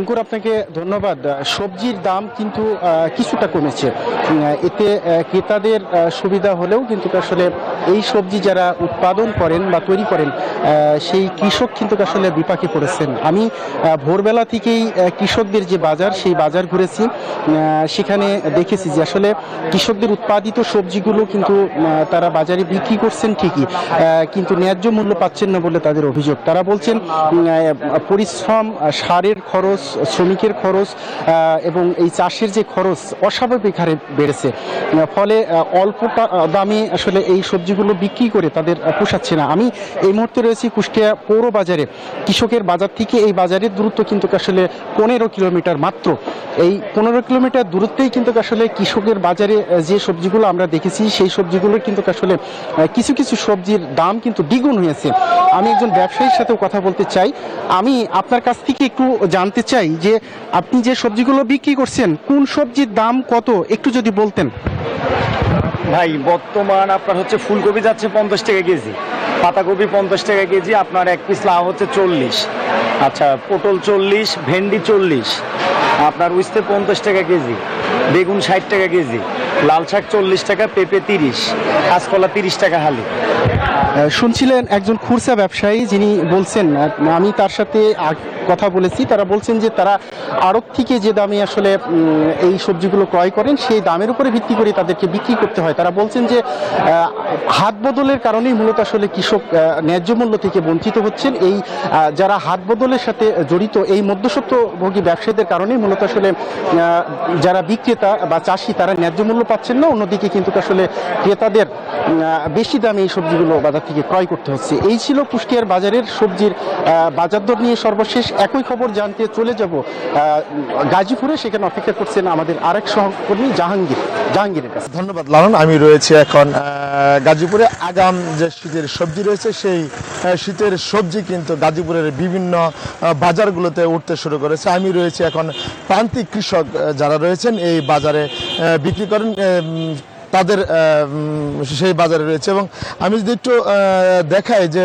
শঙ্কর, আপনাকে ধন্যবাদ। সবজির দাম কিন্তু কিছুটা কমেছে, এতে ক্রেতাদের সুবিধা হলেও কিন্তু আসলে এই সবজি যারা উৎপাদন করেন বা তৈরি করেন সেই কৃষক কিন্তু আসলে বিপাকে পড়েছেন। আমি ভোরবেলা থেকেই কৃষকদের যে বাজার, সেই বাজার ঘুরেছি, সেখানে দেখেছি যে আসলে কৃষকদের উৎপাদিত সবজিগুলো কিন্তু তারা বাজারে বিক্রি করছেন ঠিকই, কিন্তু ন্যায্য মূল্য পাচ্ছেন না বলে তাদের অভিযোগ। তারা বলছেন পরিশ্রম, সারের খরচ, শ্রমিকের খরচ এবং এই চাষের যে খরচ অস্বাভাবিক হারে বেড়েছে, ফলে অল্প দামে আসলে এই সবজিগুলো বিক্রি করে তাদের পোষাচ্ছে না। আমি এই মুহূর্তে রয়েছি কুষ্টিয়া পৌর বাজারে। কৃষকের বাজার থেকে এই বাজারের দূরত্ব কিন্তু আসলে 15 কিলোমিটার মাত্র। এই 15 কিলোমিটার দূরত্বেই কিন্তু আসলে কৃষকের বাজারে যে সবজিগুলো আমরা দেখেছি, সেই সবজিগুলোর কিন্তু আসলে কিছু কিছু সবজির দাম কিন্তু দ্বিগুণ হয়েছে। আমি একজন ব্যবসায়ীর সাথেও কথা বলতে চাই। আমি আপনার কাছ থেকে একটু জানতে চাই যে আপনি যে সবজিগুলো বিক্রি করছেন, কোন সবজির দাম কত একটু যদি বলতেন। ভাই, বর্তমান আপনার হচ্ছে ফুলকপি যাচ্ছে 50 টাকা কেজি, পাতাকপি 50 টাকা কেজি, আপনার এক পিস লাউ হচ্ছে 40, আচ্ছা পটল 40, ভেন্ডি 40, আপনার উস্তে 50 টাকা কেজি, বেগুন 60 টাকা কেজি, লাল শাক 40 টাকা, পেঁপে 30, কাঁচকলা 30 টাকা হালি। শুনছিলেন একজন খুচরা ব্যবসায়ী, যিনি বলছেন, আমি তার সাথে কথা বলেছি, তারা বলছেন যে তারা আড়ত থেকে যে দামে আসলে এই সবজিগুলো ক্রয় করেন, সেই দামের উপরে ভিত্তি করে তাদেরকে বিক্রি করতে হয়। তারা বলছেন যে হাত বদলের কারণেই মূলত আসলে কৃষক ন্যায্য মূল্য থেকে বঞ্চিত হচ্ছেন। এই যারা হাত বদলের সাথে জড়িত এই মধ্যস্বত্বভোগী ব্যবসায়ীদের কারণেই মূলত আসলে যারা বিক্রেতা বা চাষি তারা ন্যায্য মূল্য পাচ্ছেন না, অন্যদিকে কিন্তু আসলে ক্রেতাদের বেশি দামে এই সবজিগুলো বাজার থেকে ক্রয় করতে হচ্ছে। এই ছিল কুষ্টিয়ার বাজারের সবজির বাজার দর নিয়ে সর্বশেষ। একই খবর জানতে চলে যাব গাজীপুরে, সেখানে অপেক্ষা করছেন আমাদের আরেক সহকর্মী জাহাঙ্গীরের কাছে। ধন্যবাদ লালন। আমি রয়েছে এখন গাজীপুরে। আগাম যে শীতের সবজি রয়েছে, সেই শীতের সবজি কিন্তু গাজীপুরের বিভিন্ন বাজারগুলোতে উঠতে শুরু করেছে। আমি রয়েছে এখন প্রান্তিক কৃষক যারা রয়েছেন এই বাজারে বিক্রি করেন, তাদের সেই বাজারে রয়েছে। এবং আমি যদি একটু দেখাই যে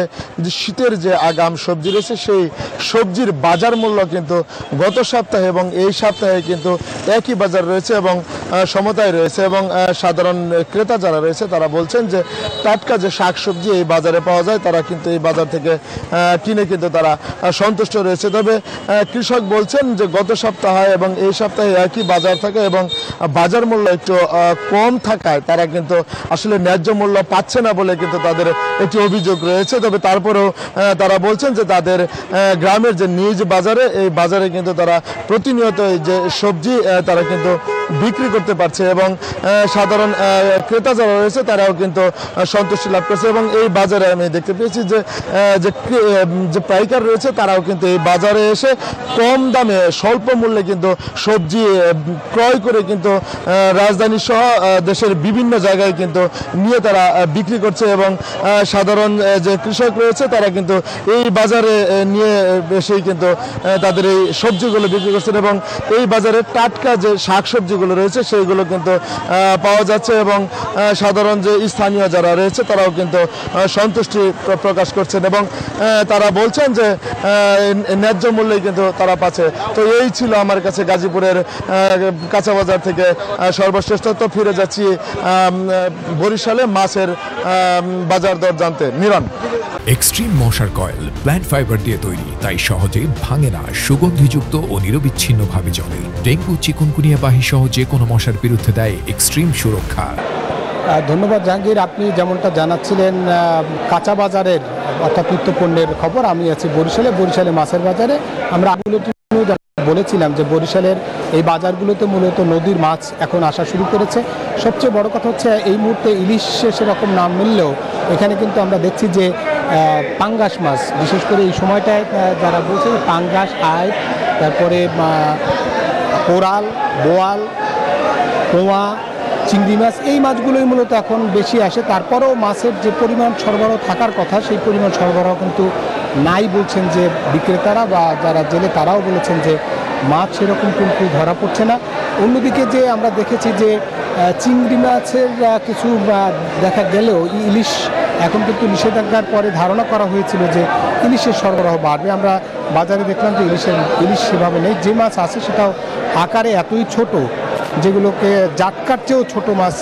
শীতের যে আগাম সবজি রয়েছে, সেই সবজির বাজার মূল্য কিন্তু গত সপ্তাহে এবং এই সপ্তাহে কিন্তু একই বাজার রয়েছে এবং সমতায় রয়েছে। এবং সাধারণ ক্রেতা যারা রয়েছে তারা বলছেন যে টাটকা যে শাক সবজি এই বাজারে পাওয়া যায়, তারা কিন্তু এই বাজার থেকে কিনে কিন্তু তারা সন্তুষ্ট রয়েছে। তবে কৃষক বলছেন যে গত সপ্তাহে এবং এই সপ্তাহে একই বাজার থাকে এবং বাজার মূল্য একটু কম থাকায় তারা কিন্তু আসলে ন্যায্য মূল্য পাচ্ছে না বলে কিন্তু তাদের একটি অভিযোগ রয়েছে। তবে তারপরেও তারা বলছেন যে তাদের গ্রামের যে নিজ বাজারে, এই বাজারে কিন্তু তারা প্রতিনিয়ত যে সবজি তারা কিন্তু বিক্রি করতে পারছে এবং সাধারণ ক্রেতা যারা রয়েছে তারাও কিন্তু সন্তুষ্টি লাভ করছে। এবং এই বাজারে আমি দেখতে পেয়েছি যে যে পাইকার রয়েছে তারাও কিন্তু এই বাজারে এসে কম দামে স্বল্প মূল্যে কিন্তু সবজি ক্রয় করে কিন্তু রাজধানী সহ দেশের বিভিন্ন জায়গায় কিন্তু নিয়ে তারা বিক্রি করছে। এবং সাধারণ যে কৃষক রয়েছে তারা কিন্তু এই বাজারে নিয়ে এসেই কিন্তু তাদের এই সবজিগুলো বিক্রি করছেন। এবং এই বাজারে টাটকা যে শাক সবজিগুলো রয়েছে সেইগুলো কিন্তু পাওয়া যাচ্ছে এবং সাধারণ যে স্থানীয় যারা রয়েছে তারাও কিন্তু সন্তুষ্টি প্রকাশ করছেন এবং তারা বলছেন যে ন্যায্য মূল্যে কিন্তু তারা পাচ্ছে। তো এই ছিল আমার কাছে গাজীপুরের কাঁচা বাজার থেকে সর্বশ্রেষ্ঠ। তো ফিরে যাচ্ছি বরিশালে মাছের বাজার দর জানতে। নিরন। এক্সট্রিম মশার কয়েল প্ল্যান্ট ফাইবার দিয়ে তৈরি, তাই সহজে ভাঙে না, সুগন্ধিযুক্ত ও নিরবিচ্ছিন্নভাবে জ্বলে। ডেঙ্গু, চিকুনগুনিয়া বাহি সহ যে কোনো মশার বিরুদ্ধে দেয় এক্সট্রিম সুরক্ষা। ধন্যবাদ জাহাঙ্গীর। আপনি যেমনটা জানাচ্ছিলেন কাঁচা বাজারের অর্থাৎ নিত্য পণ্যের খবর, আমি আছি বরিশালে মাছের বাজারে। আমরা বলেছিলাম যে বরিশালের এই বাজারগুলোতে মূলত নদীর মাছ এখন আসা শুরু করেছে। সবচেয়ে বড় কথা হচ্ছে এই মুহূর্তে ইলিশ সেরকম নাম মিললেও এখানে কিন্তু আমরা দেখছি যে পাঙ্গাস মাছ, বিশেষ করে এই সময়টায় যারা বলছে পাঙ্গাস, আয়, তারপরে কোরাল, বোয়াল, পোয়া, চিংড়ি মাছ, এই মাছগুলোই মূলত এখন বেশি আসে। তারপরেও মাছের যে পরিমাণ সরবরাহ থাকার কথা সেই পরিমাণ সরবরাহ কিন্তু নাই বলছেন যে বিক্রেতারা বা যারা জেলে তারাও বলেছেন যে মাছ সেরকম কিন্তু ধরা পড়ছে না। অন্যদিকে যে আমরা দেখেছি যে চিংড়ি মাছের কিছু দেখা গেলেও ইলিশ এখন কিন্তু নিষেধাজ্ঞার পরে ধারণা করা হয়েছিল যে ইলিশের সরবরাহ বাড়বে। আমরা বাজারে দেখলাম যে ইলিশ সেভাবে নেই। যে মাছ আছে সেটাও আকারে এতই ছোট, যেগুলোকে জাটকার চেয়েও ছোটো মাছ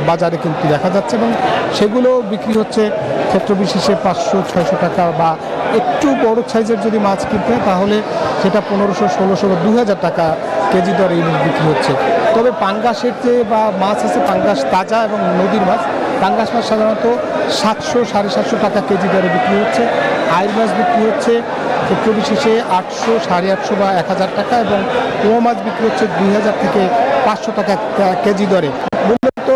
বাজারে কিন্তু দেখা যাচ্ছে, এবং সেগুলো বিক্রি হচ্ছে ক্ষেত্র বিশেষে 500-600 টাকা, বা একটু বড় সাইজের যদি মাছ কিনতে হয় তাহলে সেটা 1500-1600 বা 2000 টাকা কেজি দরে ইলিশ বিক্রি হচ্ছে। তবে পাঙ্গাসের যে বা মাছ আছে, পাঙ্গাস তাজা এবং নদীর মাছ, পাঙ্গাস মাছ সাধারণত 700-750 টাকা কেজি দরে বিক্রি হচ্ছে। আইর মাছ বিক্রি হচ্ছে ক্ষেত্র বিশেষে 800, 850 বা 1000 টাকা, এবং পোয়া মাছ বিক্রি হচ্ছে 2000 থেকে 500 টাকা কেজি দরে। মূলত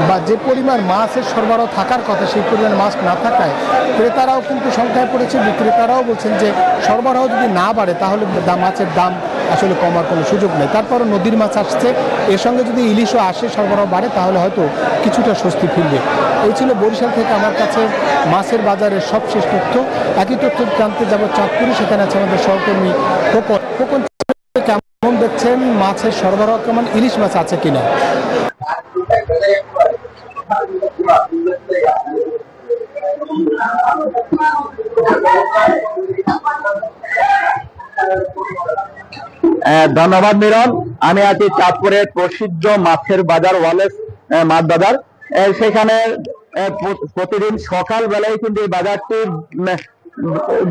বা যে পরিমাণ মাছের সরবরাহ থাকার কথা সেই পরিমাণ মাছ না থাকায় ক্রেতারাও কিন্তু সংখ্যায় পড়েছে। বিক্রেতারাও বলছেন যে সরবরাহ যদি না বাড়ে তাহলে মাছের দাম আসলে কমার কোনো সুযোগ নেই। তারপরও নদীর মাছ আসছে, এর সঙ্গে যদি ইলিশও আসে, সরবরাহ বাড়ে, তাহলে হয়তো কিছুটা স্বস্তি ফিরবে। এই ছিল বরিশাল থেকে আমার কাছে মাছের বাজারের সবশেষ তথ্য। একই তথ্য জানতে যাব চাঁদপুরে, সেখানে আছে আমাদের সহকর্মী খোকন। কেমন দেখছেন মাছের সরবরাহ, কেমন ইলিশ মাছ আছে কিনা? ধন্যবাদ মিলন। আমি আছি চাঁদপুরের প্রসিদ্ধ মাছের বাজার ওয়ালেস মাছ বাজার। সেখানে প্রতিদিন সকাল বেলায় কিন্তু এই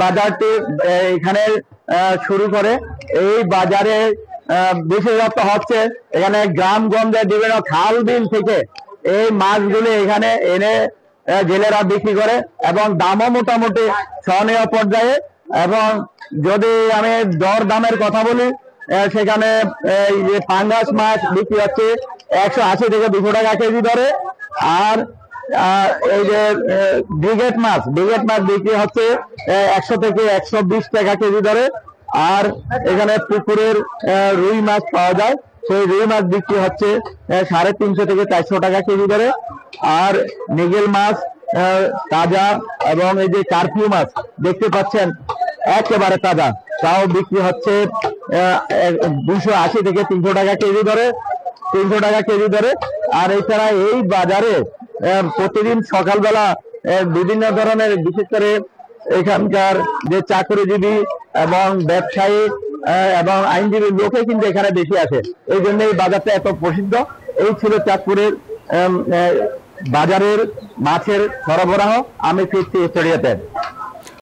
বাজারটি এখানে শুরু করে। এই বাজারে বিশেষত্ব হচ্ছে এখানে গ্রামগঞ্জের বিভিন্ন খাল বিল থেকে এই মাছগুলি এখানে এনে জেলেরা বিক্রি করে, এবং দামও মোটামুটি সহনীয় পর্যায়ে। এবং যদি আমি দর দামের কথা বলি, সেখানে এই যে পাঙ্গাস মাছ বিক্রি হচ্ছে 180 থেকে 200 টাকা কেজি দরে, আর এই যে ব্রিগেড মাছ বিক্রি হচ্ছে 100 থেকে 120 টাকা কেজি দরে। আর এখানে পুকুরের রুই মাছ পাওয়া যায়, সেই রুই মাছ বিক্রি হচ্ছে 350 থেকে 400 টাকা কেজি দরে। আর মৃগেল মাছ তাজা, এবং এই যে কার্ফিউ মাছ দেখতে পাচ্ছেন একেবারে তাজা, তাও বিক্রি হচ্ছে 280 থেকে 300 টাকা কেজি দরে। আর এছাড়া এই বাজারে প্রতিদিন সকালবেলা বিভিন্ন ধরনের, বিশেষ করে এখানকার যে চাকরিজীবী এবং ব্যবসায়ী এবং আইনজীবী লোকে কিন্তু এখানে বেশি আসে, এই জন্য এই বাজারটা এত প্রসিদ্ধ। এই ছিল চাঁদপুরের বাজারের মাছের সরবরাহ। আমি ফিরছি স্টুডিওতে।